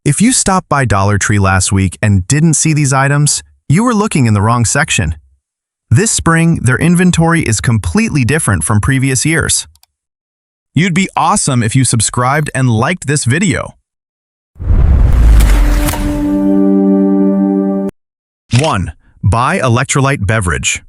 If you stopped by Dollar Tree last week and didn't see these items, you were looking in the wrong section. This spring, their inventory is completely different from previous years. You'd be awesome if you subscribed and liked this video. 1. Bai Electrolyte Beverage.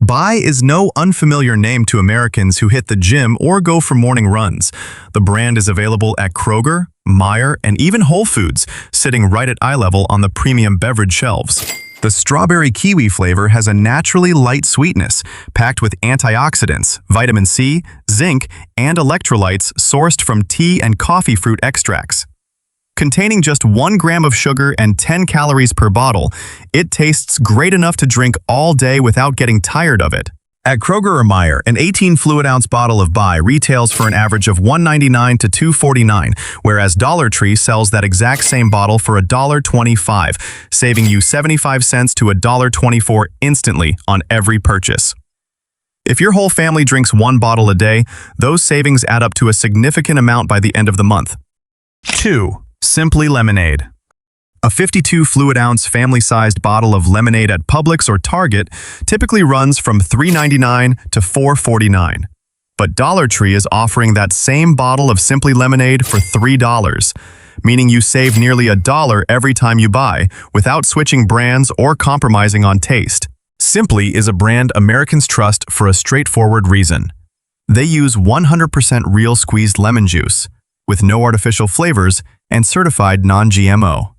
Bai is no unfamiliar name to Americans who hit the gym or go for morning runs. The brand is available at Kroger, Meijer, and even Whole Foods, sitting right at eye level on the premium beverage shelves. The strawberry kiwi flavor has a naturally light sweetness, packed with antioxidants, vitamin C, zinc, and electrolytes sourced from tea and coffee fruit extracts. Containing just 1 gram of sugar and 10 calories per bottle, it tastes great enough to drink all day without getting tired of it. At Kroger or Meijer, an 18 fluid ounce bottle of Bai retails for an average of $1.99 to $2.49, whereas Dollar Tree sells that exact same bottle for $1.25, saving you 75 cents to $1.24 instantly on every purchase. If your whole family drinks 1 bottle a day, those savings add up to a significant amount by the end of the month. 2. Simply Lemonade. A 52 fluid ounce family-sized bottle of lemonade at Publix or Target typically runs from $3.99 to $4.49. But Dollar Tree is offering that same bottle of Simply Lemonade for $3, meaning you save nearly $1 every time you buy, without switching brands or compromising on taste. Simply is a brand Americans trust for a straightforward reason. They use 100% real squeezed lemon juice, with no artificial flavors and certified non-GMO.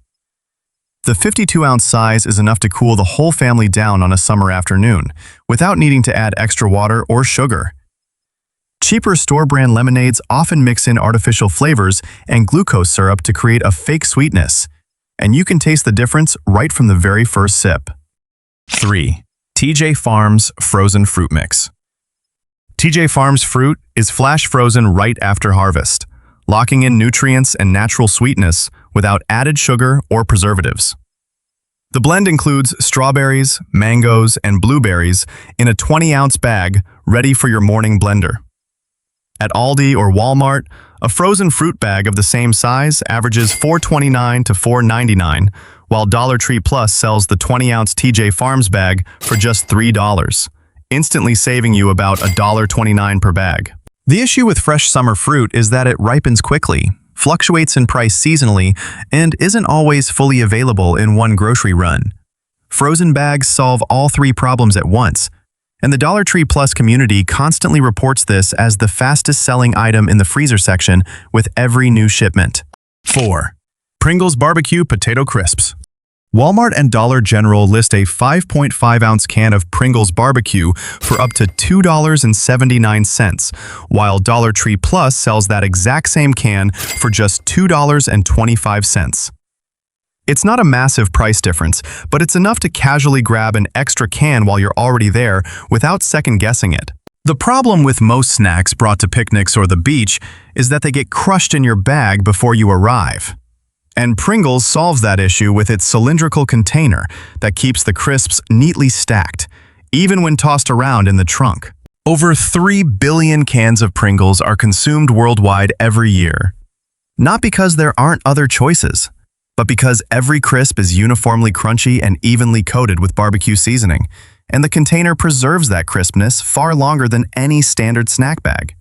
The 52-ounce size is enough to cool the whole family down on a summer afternoon, without needing to add extra water or sugar. Cheaper store-brand lemonades often mix in artificial flavors and glucose syrup to create a fake sweetness, and you can taste the difference right from the very first sip. 3. TJ Farms Frozen Fruit Mix. TJ Farms fruit is flash frozen right after harvest, locking in nutrients and natural sweetness without added sugar or preservatives. The blend includes strawberries, mangoes, and blueberries in a 20-ounce bag ready for your morning blender. At Aldi or Walmart, a frozen fruit bag of the same size averages $4.29 to $4.99, while Dollar Tree Plus sells the 20-ounce TJ Farms bag for just $3, instantly saving you about $1.29 per bag. The issue with fresh summer fruit is that it ripens quickly, fluctuates in price seasonally, and isn't always fully available in one grocery run. Frozen bags solve all 3 problems at once, and the Dollar Tree Plus community constantly reports this as the fastest-selling item in the freezer section with every new shipment. 4. Pringles Barbecue Potato Crisps. Walmart and Dollar General list a 5.5-ounce can of Pringles Barbecue for up to $2.79, while Dollar Tree Plus sells that exact same can for just $2.25. It's not a massive price difference, but it's enough to casually grab an extra can while you're already there without second-guessing it. The problem with most snacks brought to picnics or the beach is that they get crushed in your bag before you arrive. And Pringles solves that issue with its cylindrical container that keeps the crisps neatly stacked, even when tossed around in the trunk. Over 3 billion cans of Pringles are consumed worldwide every year. Not because there aren't other choices, but because every crisp is uniformly crunchy and evenly coated with barbecue seasoning, and the container preserves that crispness far longer than any standard snack bag.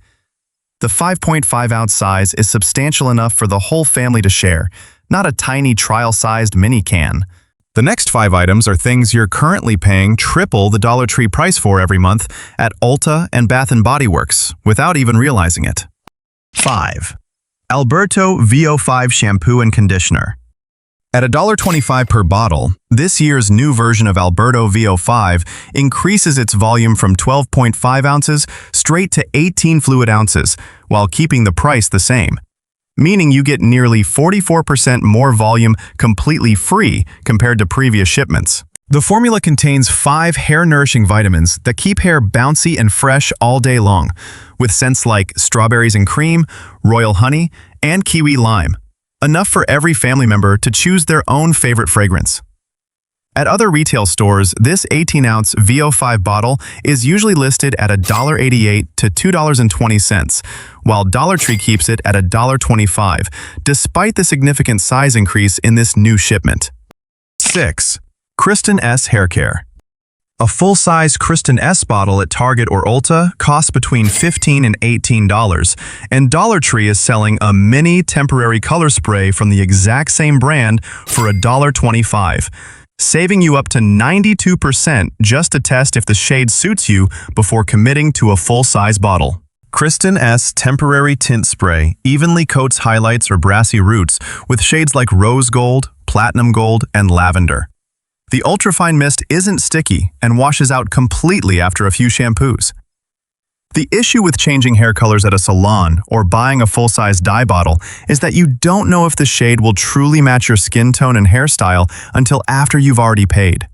The 5.5-ounce size is substantial enough for the whole family to share, not a tiny trial-sized mini can. The next 5 items are things you're currently paying triple the Dollar Tree price for every month at Ulta and Bath & Body Works without even realizing it. 5. Alberto VO5 Shampoo and Conditioner. At $1.25 per bottle, this year's new version of Alberto VO5 increases its volume from 12.5 ounces straight to 18 fluid ounces, while keeping the price the same, meaning you get nearly 44% more volume completely free compared to previous shipments. The formula contains 5 hair-nourishing vitamins that keep hair bouncy and fresh all day long, with scents like strawberries and cream, royal honey, and kiwi lime. Enough for every family member to choose their own favorite fragrance. At other retail stores, this 18-ounce VO5 bottle is usually listed at $1.88 to $2.20, while Dollar Tree keeps it at $1.25, despite the significant size increase in this new shipment. 6. Kristen S Hair Care. A full-size Kristen S bottle at Target or Ulta costs between $15 and $18, and Dollar Tree is selling a mini temporary color spray from the exact same brand for $1.25. Saving you up to 92% just to test if the shade suits you before committing to a full-size bottle. Kristen S Temporary Tint Spray evenly coats highlights or brassy roots with shades like rose gold, platinum gold, and lavender. The ultrafine mist isn't sticky and washes out completely after a few shampoos. The issue with changing hair colors at a salon or buying a full-size dye bottle is that you don't know if the shade will truly match your skin tone and hairstyle until after you've already paid.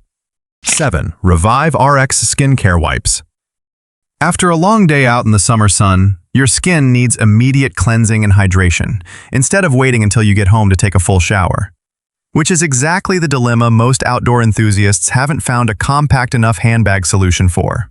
7. Revive RX Skincare Wipes. After a long day out in the summer sun, your skin needs immediate cleansing and hydration, instead of waiting until you get home to take a full shower. Which is exactly the dilemma most outdoor enthusiasts haven't found a compact enough handbag solution for.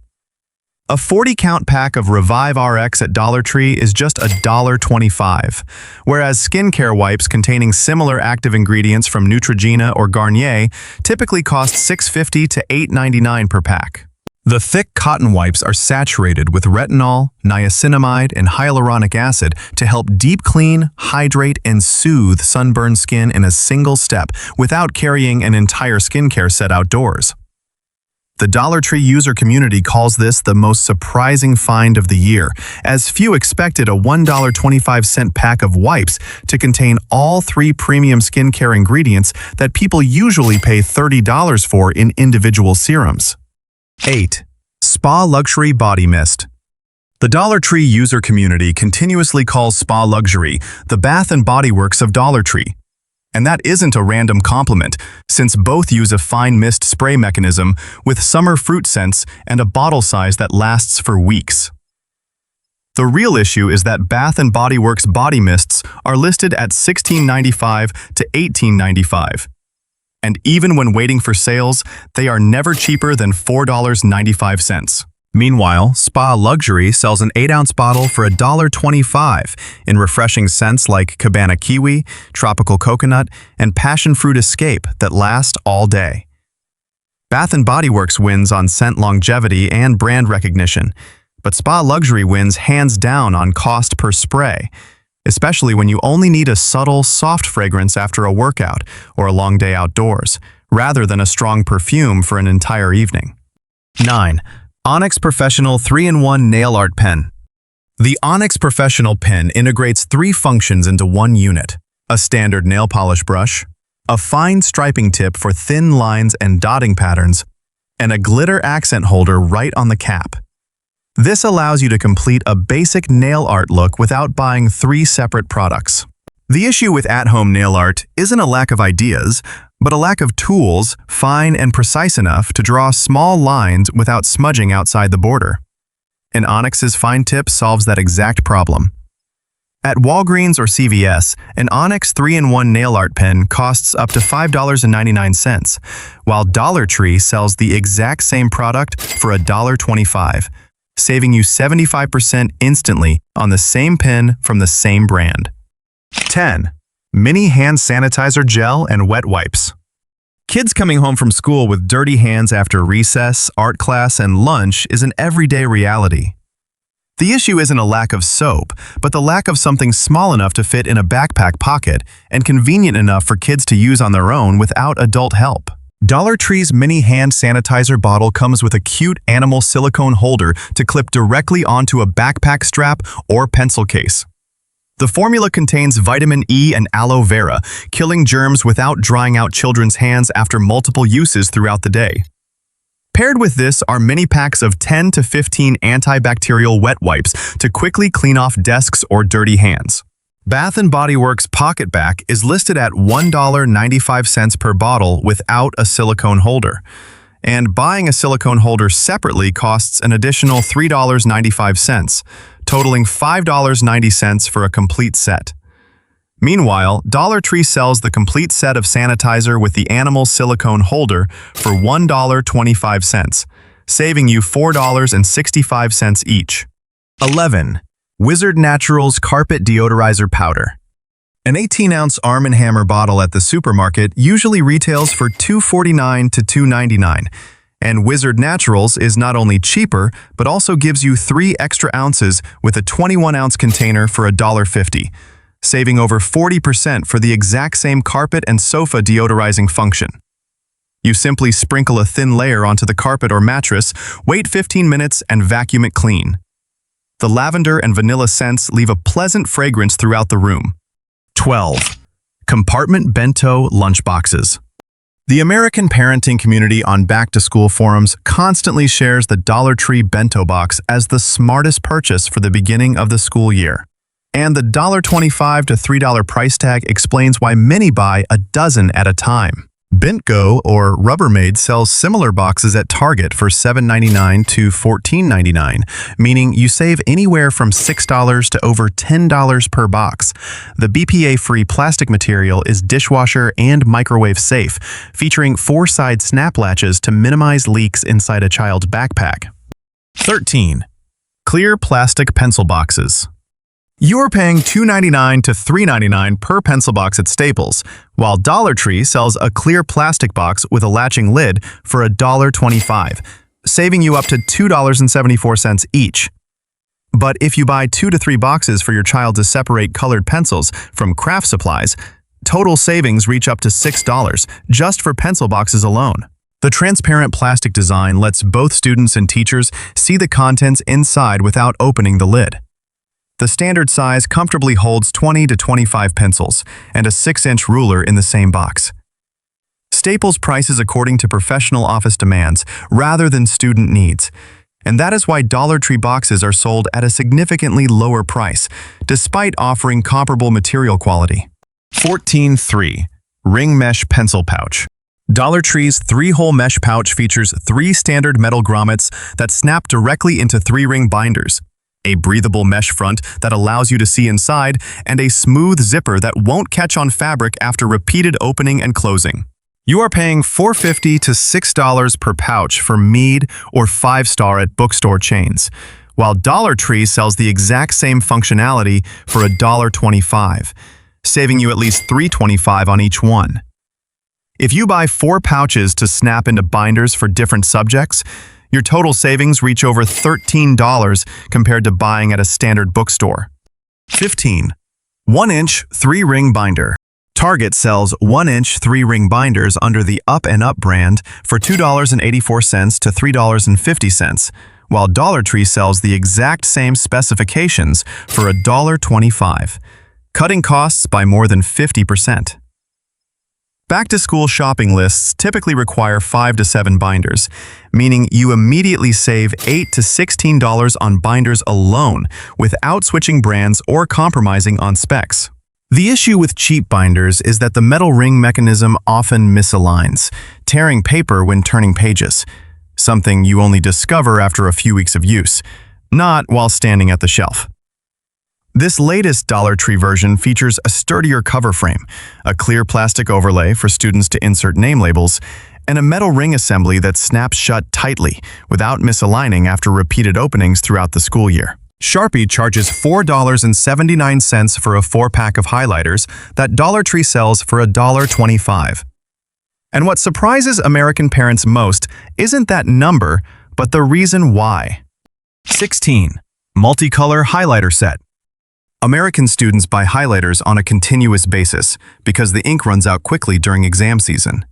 A 40-count pack of Revive RX at Dollar Tree is just $1.25, whereas skincare wipes containing similar active ingredients from Neutrogena or Garnier typically cost $6.50 to $8.99 per pack. The thick cotton wipes are saturated with retinol, niacinamide, and hyaluronic acid to help deep clean, hydrate, and soothe sunburned skin in a single step without carrying an entire skincare set outdoors. The Dollar Tree user community calls this the most surprising find of the year, as few expected a $1.25 pack of wipes to contain all 3 premium skincare ingredients that people usually pay $30 for in individual serums. 8. Spa Luxury Body Mist. The Dollar Tree user community continuously calls Spa Luxury the Bath & Body Works of Dollar Tree. And that isn't a random compliment, since both use a fine mist spray mechanism with summer fruit scents and a bottle size that lasts for weeks. The real issue is that Bath & Body Works body mists are listed at $16.95 to $18.95. And even when waiting for sales, they are never cheaper than $4.95. Meanwhile, Spa Luxury sells an 8-ounce bottle for $1.25 in refreshing scents like Cabana Kiwi, Tropical Coconut, and Passion Fruit Escape that last all day. Bath & Body Works wins on scent longevity and brand recognition, but Spa Luxury wins hands down on cost per spray, especially when you only need a subtle, soft fragrance after a workout or a long day outdoors, rather than a strong perfume for an entire evening. 9. Onyx Professional 3-in-1 Nail Art Pen. The Onyx Professional Pen integrates 3 functions into one unit: a standard nail polish brush, a fine striping tip for thin lines and dotting patterns, and a glitter accent holder right on the cap. This allows you to complete a basic nail art look without buying 3 separate products. The issue with at-home nail art isn't a lack of ideas, but a lack of tools fine and precise enough to draw small lines without smudging outside the border. And Onyx's fine tip solves that exact problem. At Walgreens or CVS, an Onyx 3-in-1 nail art pen costs up to $5.99, while Dollar Tree sells the exact same product for $1.25, saving you 75% instantly on the same pen from the same brand. 10. Mini Hand Sanitizer Gel and Wet Wipes. Kids coming home from school with dirty hands after recess, art class, and lunch is an everyday reality. The issue isn't a lack of soap, but the lack of something small enough to fit in a backpack pocket and convenient enough for kids to use on their own without adult help. Dollar Tree's mini hand sanitizer bottle comes with a cute animal silicone holder to clip directly onto a backpack strap or pencil case. The formula contains vitamin E and aloe vera, killing germs without drying out children's hands after multiple uses throughout the day. Paired with this are mini packs of 10 to 15 antibacterial wet wipes to quickly clean off desks or dirty hands. Bath & Body Works Pocket Back is listed at $1.95 per bottle without a silicone holder, and buying a silicone holder separately costs an additional $3.95, totaling $5.90 for a complete set. Meanwhile, Dollar Tree sells the complete set of sanitizer with the animal silicone holder for $1.25, saving you $4.65 each. 11. Wizard Naturals Carpet Deodorizer Powder. An 18-ounce Arm & Hammer bottle at the supermarket usually retails for $2.49 to $2.99, and Wizard Naturals is not only cheaper, but also gives you 3 extra ounces with a 21-ounce container for $1.50, saving over 40% for the exact same carpet and sofa deodorizing function. You simply sprinkle a thin layer onto the carpet or mattress, wait 15 minutes, and vacuum it clean. The lavender and vanilla scents leave a pleasant fragrance throughout the room. 12. Compartment Bento Lunchboxes. The American parenting community on back-to-school forums constantly shares the Dollar Tree bento box as the smartest purchase for the beginning of the school year. And the $1.25 to $3 price tag explains why many buy a dozen at a time. Bentgo, or Rubbermaid, sells similar boxes at Target for $7.99 to $14.99, meaning you save anywhere from $6 to over $10 per box. The BPA-free plastic material is dishwasher and microwave safe, featuring 4-side snap latches to minimize leaks inside a child's backpack. 13. Clear plastic pencil boxes. You're paying $2.99 to $3.99 per pencil box at Staples, while Dollar Tree sells a clear plastic box with a latching lid for $1.25, saving you up to $2.74 each. But if you buy 2 to 3 boxes for your child to separate colored pencils from craft supplies, total savings reach up to $6 just for pencil boxes alone. The transparent plastic design lets both students and teachers see the contents inside without opening the lid. The standard size comfortably holds 20 to 25 pencils and a 6-inch ruler in the same box. Staples prices according to professional office demands rather than student needs, and that is why Dollar Tree boxes are sold at a significantly lower price, despite offering comparable material quality. 14.3. Ring Mesh Pencil Pouch. Dollar Tree's 3-hole mesh pouch features 3 standard metal grommets that snap directly into 3-ring binders, a breathable mesh front that allows you to see inside, and a smooth zipper that won't catch on fabric after repeated opening and closing. You are paying $4.50 to $6 per pouch for Mead or 5-star at bookstore chains, while Dollar Tree sells the exact same functionality for $1.25, saving you at least $3.25 on each one. If you buy 4 pouches to snap into binders for different subjects, your total savings reach over $13 compared to buying at a standard bookstore. 15. 1-inch 3-ring binder. Target sells 1-inch 3-ring binders under the Up and Up brand for $2.84 to $3.50, while Dollar Tree sells the exact same specifications for $1.25, cutting costs by more than 50%. Back-to-school shopping lists typically require 5 to 7 binders, meaning you immediately save $8 to $16 on binders alone without switching brands or compromising on specs. The issue with cheap binders is that the metal ring mechanism often misaligns, tearing paper when turning pages, something you only discover after a few weeks of use, not while standing at the shelf. This latest Dollar Tree version features a sturdier cover frame, a clear plastic overlay for students to insert name labels, and a metal ring assembly that snaps shut tightly without misaligning after repeated openings throughout the school year. Sharpie charges $4.79 for a 4-pack of highlighters that Dollar Tree sells for $1.25. And what surprises American parents most isn't that number, but the reason why. 16. Multicolor Highlighter Set. American students buy highlighters on a continuous basis because the ink runs out quickly during exam season.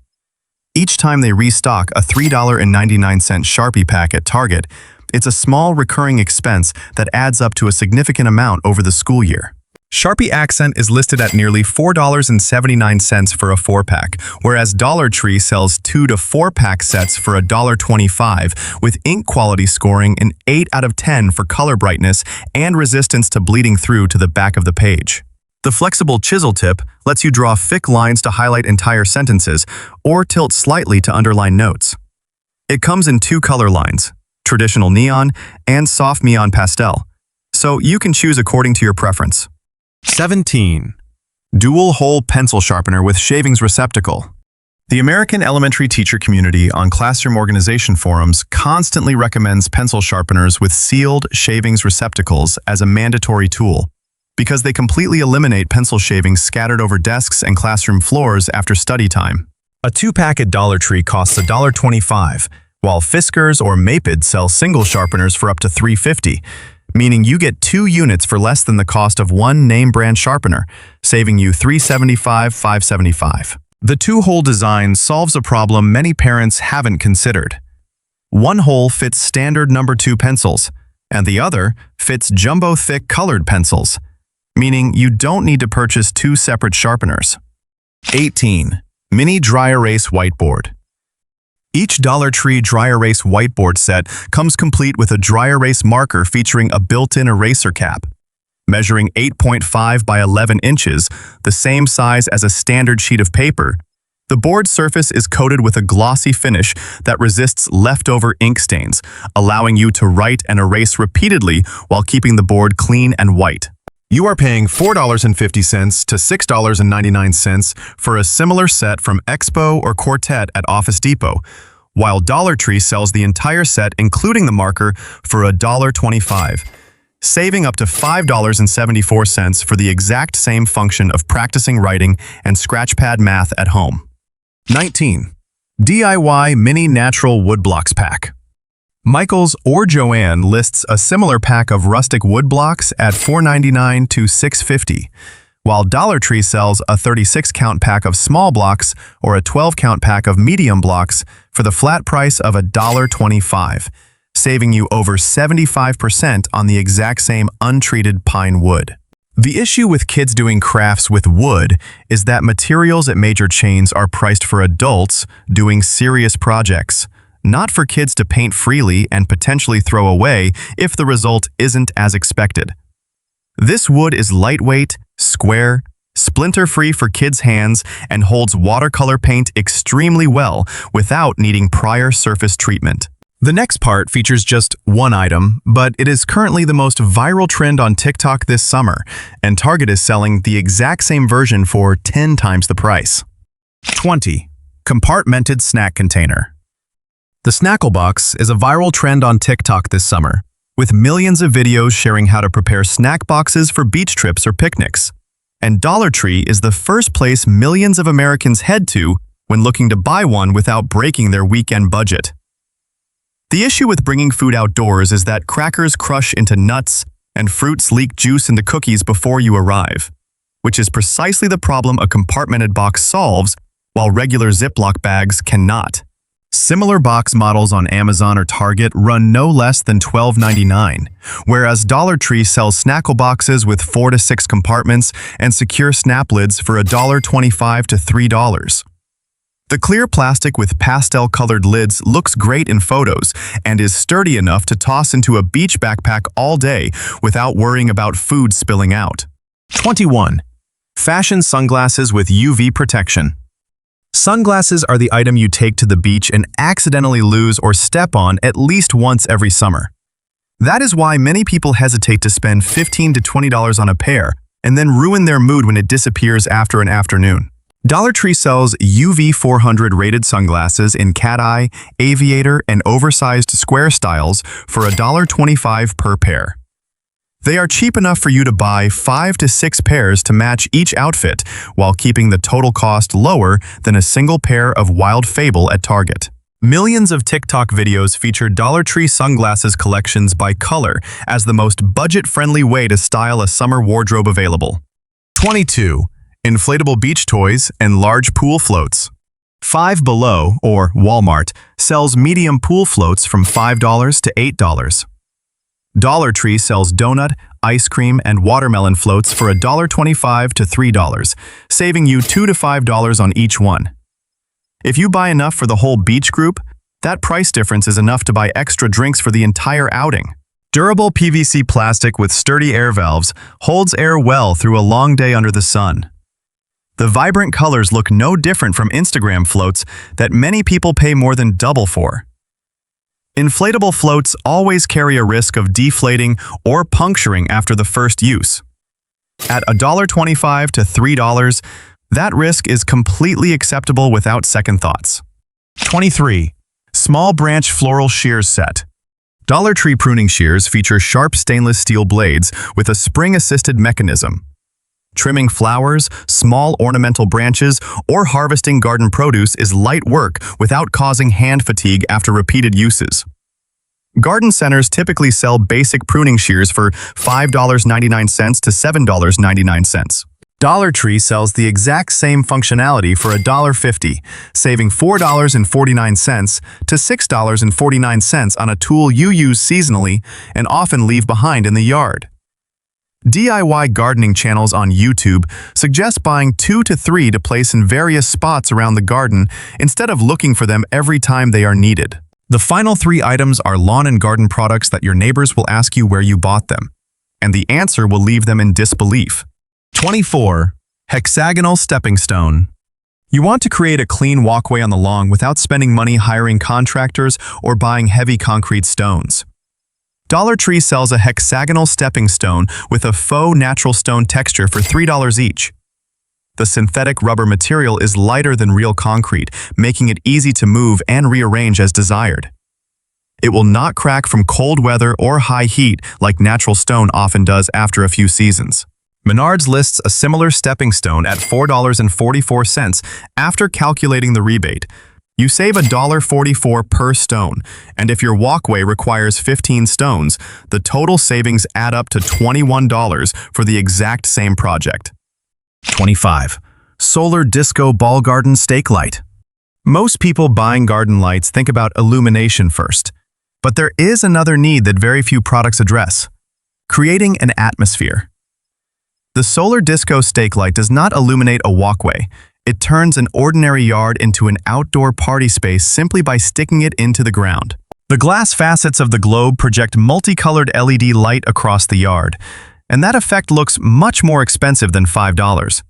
Each time they restock a $3.99 Sharpie pack at Target, it's a small recurring expense that adds up to a significant amount over the school year. Sharpie Accent is listed at nearly $4.79 for a 4-pack, whereas Dollar Tree sells 2 to 4-pack sets for $1.25, with ink quality scoring an 8 out of 10 for color brightness and resistance to bleeding through to the back of the page. The flexible chisel tip lets you draw thick lines to highlight entire sentences or tilt slightly to underline notes. It comes in 2 color lines, traditional neon and soft neon pastel, so you can choose according to your preference. 17. Dual-hole pencil sharpener with shavings receptacle. The American elementary teacher community on classroom organization forums constantly recommends pencil sharpeners with sealed shavings receptacles as a mandatory tool because they completely eliminate pencil shavings scattered over desks and classroom floors after study time. A 2-pack at Dollar Tree costs $1.25, while Fiskars or Maped sell single sharpeners for up to $3.50, meaning you get 2 units for less than the cost of one name-brand sharpener, saving you $3.75, $5.75. The 2-hole design solves a problem many parents haven't considered. One hole fits standard number 2 pencils, and the other fits jumbo-thick colored pencils, meaning you don't need to purchase 2 separate sharpeners. 18. Mini Dry Erase Whiteboard. Each Dollar Tree Dry Erase Whiteboard set comes complete with a dry erase marker featuring a built-in eraser cap. Measuring 8.5 by 11 inches, the same size as a standard sheet of paper, the board surface is coated with a glossy finish that resists leftover ink stains, allowing you to write and erase repeatedly while keeping the board clean and white. You are paying $4.50 to $6.99 for a similar set from Expo or Quartet at Office Depot, while Dollar Tree sells the entire set including the marker for $1.25. Saving up to $5.74 for the exact same function of practicing writing and scratchpad math at home. 19. DIY Mini Natural Woodblocks Pack. Michaels or Joann lists a similar pack of rustic wood blocks at $4.99 to $6.50, while Dollar Tree sells a 36-count pack of small blocks or a 12-count pack of medium blocks for the flat price of $1.25. Saving you over 75% on the exact same untreated pine wood. The issue with kids doing crafts with wood is that materials at major chains are priced for adults doing serious projects, not for kids to paint freely and potentially throw away if the result isn't as expected. This wood is lightweight, square, splinter-free for kids' hands, and holds watercolor paint extremely well without needing prior surface treatment. The next part features just one item, but it is currently the most viral trend on TikTok this summer, and Target is selling the exact same version for 10 times the price. 20. Compartmented Snack Container. The Snackle Box is a viral trend on TikTok this summer, with millions of videos sharing how to prepare snack boxes for beach trips or picnics. And Dollar Tree is the first place millions of Americans head to when looking to buy one without breaking their weekend budget. The issue with bringing food outdoors is that crackers crush into nuts and fruits leak juice into cookies before you arrive, which is precisely the problem a compartmented box solves, while regular Ziploc bags cannot. Similar box models on Amazon or Target run no less than $12.99, whereas Dollar Tree sells Snackle boxes with 4 to 6 compartments and secure snap lids for $1.25 to $3. The clear plastic with pastel-colored lids looks great in photos and is sturdy enough to toss into a beach backpack all day without worrying about food spilling out. 21. Fashion sunglasses with UV protection. Sunglasses are the item you take to the beach and accidentally lose or step on at least once every summer. That is why many people hesitate to spend $15 to $20 on a pair and then ruin their mood when it disappears after an afternoon. Dollar Tree sells UV 400 rated sunglasses in cat eye, aviator, and oversized square styles for $1.25 per pair. They are cheap enough for you to buy 5 to 6 pairs to match each outfit while keeping the total cost lower than a single pair of Wild Fable at Target. Millions of TikTok videos feature Dollar Tree sunglasses collections by color as the most budget-friendly way to style a summer wardrobe available. 22. Inflatable beach toys and large pool floats. Five Below, or Walmart, sells medium pool floats from $5 to $8. Dollar Tree sells donut, ice cream, and watermelon floats for $1.25 to $3, saving you $2 to $5 on each one. If you buy enough for the whole beach group, that price difference is enough to buy extra drinks for the entire outing. Durable PVC plastic with sturdy air valves holds air well through a long day under the sun. The vibrant colors look no different from Instagram floats that many people pay more than double for. Inflatable floats always carry a risk of deflating or puncturing after the first use. At $1.25 to $3, that risk is completely acceptable without second thoughts. 23. Small branch floral shears set. Dollar Tree pruning shears feature sharp stainless steel blades with a spring-assisted mechanism. Trimming flowers, small ornamental branches, or harvesting garden produce is light work without causing hand fatigue after repeated uses. Garden centers typically sell basic pruning shears for $5.99 to $7.99. Dollar Tree sells the exact same functionality for $1.50, saving $4.49 to $6.49 on a tool you use seasonally and often leave behind in the yard. DIY gardening channels on YouTube suggest buying 2 to 3 to place in various spots around the garden instead of looking for them every time they are needed. The final 3 items are lawn and garden products that your neighbors will ask you where you bought them, and the answer will leave them in disbelief. 24. Hexagonal stepping stone. You want to create a clean walkway on the lawn without spending money hiring contractors or buying heavy concrete stones. Dollar Tree sells a hexagonal stepping stone with a faux natural stone texture for $3 each. The synthetic rubber material is lighter than real concrete, making it easy to move and rearrange as desired. It will not crack from cold weather or high heat like natural stone often does after a few seasons. Menards lists a similar stepping stone at $4.44 after calculating the rebate. You save $1.44 per stone, and if your walkway requires 15 stones, the total savings add up to $21 for the exact same project. 25. Solar Disco Ball Garden Stake Light. Most people buying garden lights think about illumination first, but there is another need that very few products address: creating an atmosphere. The Solar Disco Stake Light does not illuminate a walkway. It turns an ordinary yard into an outdoor party space simply by sticking it into the ground. The glass facets of the globe project multicolored LED light across the yard, and that effect looks much more expensive than $5.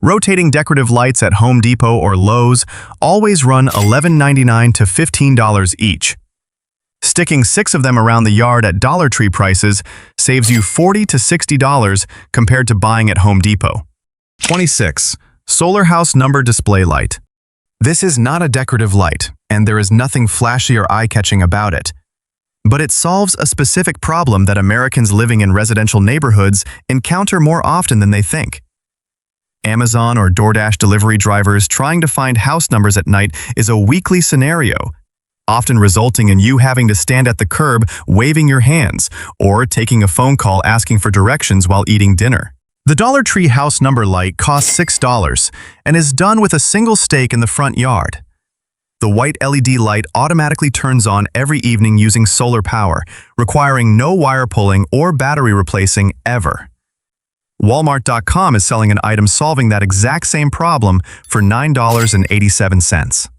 Rotating decorative lights at Home Depot or Lowe's always run $11.99 to $15 each. Sticking 6 of them around the yard at Dollar Tree prices saves you $40 to $60 compared to buying at Home Depot. 26. Solar House Number Display Light. This is not a decorative light, and there is nothing flashy or eye-catching about it. But it solves a specific problem that Americans living in residential neighborhoods encounter more often than they think. Amazon or DoorDash delivery drivers trying to find house numbers at night is a weekly scenario, often resulting in you having to stand at the curb waving your hands or taking a phone call asking for directions while eating dinner. The Dollar Tree house number light costs $6 and is done with a single stake in the front yard. The white LED light automatically turns on every evening using solar power, requiring no wire pulling or battery replacing ever. Walmart.com is selling an item solving that exact same problem for $9.87.